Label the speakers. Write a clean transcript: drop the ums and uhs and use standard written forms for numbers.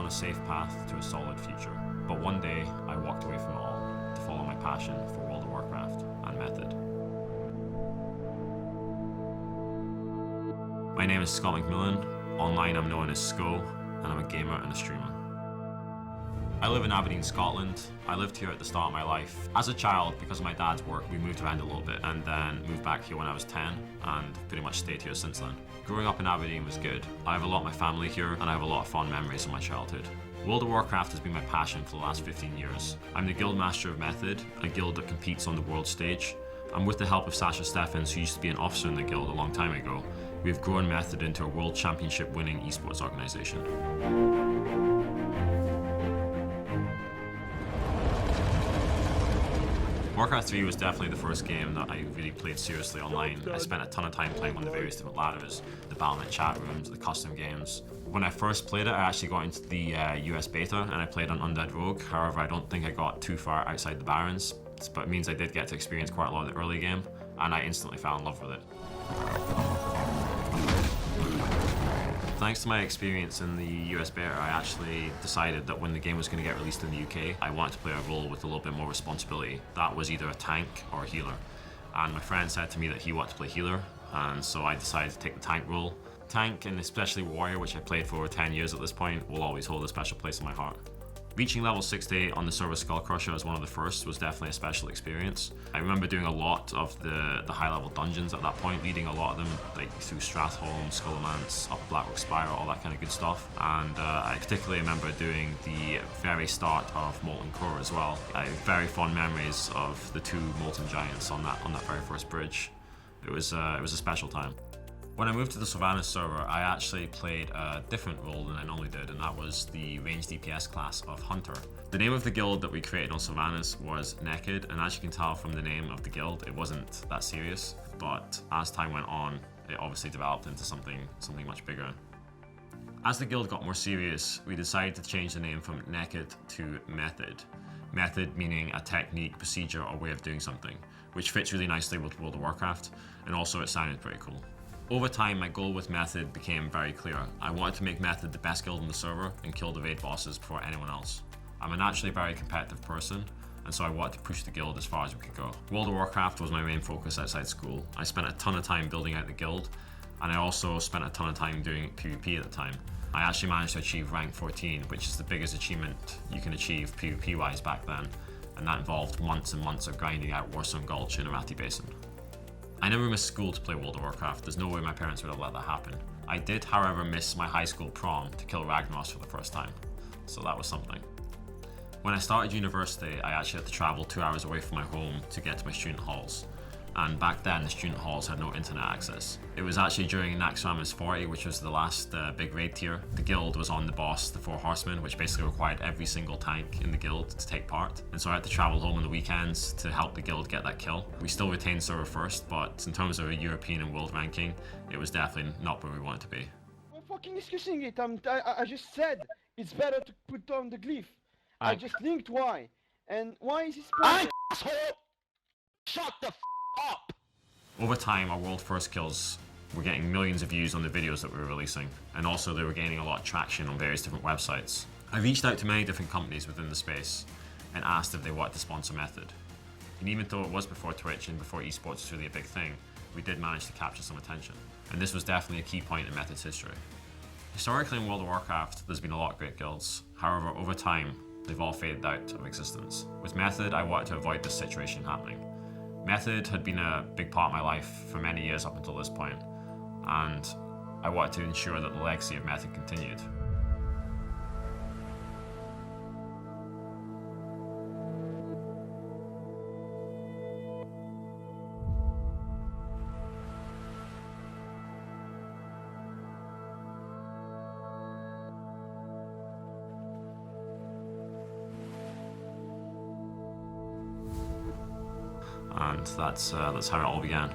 Speaker 1: on a safe path to a solid future. But one day, I walked away from it all to follow my passion for World of Warcraft and Method. My name is Scott McMillan. Online I'm known as Sco, and I'm a gamer and a streamer. I live in Aberdeen, Scotland. I lived here at the start of my life. As a child, because of my dad's work, we moved around a little bit and then moved back here when I was 10 and pretty much stayed here since then. Growing up in Aberdeen was good. I have a lot of my family here and I have a lot of fond memories of my childhood. World of Warcraft has been my passion for the last 15 years. I'm the Guild Master of Method, a guild that competes on the world stage. And with the help of Sasha Steffens, who used to be an officer in the guild a long time ago, we've grown Method into a world championship winning esports organization. Warcraft 3 was definitely the first game that I really played seriously online. I spent a ton of time playing on the various different ladders, the Battle.net chat rooms, the custom games. When I first played it, I actually got into the US beta and I played on Undead Rogue. However, I don't think I got too far outside the Barrens, but it means I did get to experience quite a lot of the early game, and I instantly fell in love with it. Thanks to my experience in the US beta, I actually decided that when the game was going to get released in the UK, I wanted to play a role with a little bit more responsibility. That was either a tank or a healer. And my friend said to me that he wanted to play healer, and so I decided to take the tank role. Tank, and especially warrior, which I played for over 10 years at this point, will always hold a special place in my heart. Reaching level 60 on the server Skull Crusher as one of the first was definitely a special experience. I remember doing a lot of the high level dungeons at that point, leading a lot of them like through Stratholme, Skullomance, Upper Blackrock Spiral, all that kind of good stuff. And I particularly remember doing the very start of Molten Core as well. I have very fond memories of the two Molten Giants on that very first bridge. It was a special time. When I moved to the Sylvanas server, I actually played a different role than I normally did, and that was the ranged DPS class of Hunter. The name of the guild that we created on Sylvanas was Naked, and as you can tell from the name of the guild, it wasn't that serious, but as time went on, it obviously developed into something much bigger. As the guild got more serious, we decided to change the name from Naked to Method. Method meaning a technique, procedure, or way of doing something, which fits really nicely with World of Warcraft, and also it sounded pretty cool. Over time, my goal with Method became very clear. I wanted to make Method the best guild in the server and kill the raid bosses before anyone else. I'm a naturally very competitive person, and so I wanted to push the guild as far as we could go. World of Warcraft was my main focus outside school. I spent a ton of time building out the guild, and I also spent a ton of time doing PvP at the time. I actually managed to achieve rank 14, which is the biggest achievement you can achieve PvP-wise back then, and that involved months and months of grinding out Warsong Gulch in Arathi Basin. I never missed school to play World of Warcraft. There's no way my parents would have let that happen. I did, however, miss my high school prom to kill Ragnaros for the first time, so that was something. When I started university, I actually had to travel 2 hours away from my home to get to my student halls. And back then, the student halls had no internet access. It was actually during Naxxramas 40, which was the last big raid tier. The guild was on the boss, the Four Horsemen, which basically required every single tank in the guild to take part. And so I had to travel home on the weekends to help the guild get that kill. We still retained server first, but in terms of a European and world ranking, it was definitely not where we wanted to be.
Speaker 2: I'm fucking discussing it. I just said it's better to put down the glyph. I just linked why. And why is this problem?
Speaker 3: Asshole! Shut the f up!
Speaker 1: Over time, our world first kills were getting millions of views on the videos that we were releasing, and also they were gaining a lot of traction on various different websites. I reached out to many different companies within the space and asked if they wanted to sponsor Method. And even though it was before Twitch and before esports was really a big thing, we did manage to capture some attention. And this was definitely a key point in Method's history. Historically in World of Warcraft, there's been a lot of great guilds. However, over time, they've all faded out of existence. With Method, I wanted to avoid this situation happening. Method had been a big part of my life for many years up until this point, and I wanted to ensure that the legacy of Method continued. And that's how it all began.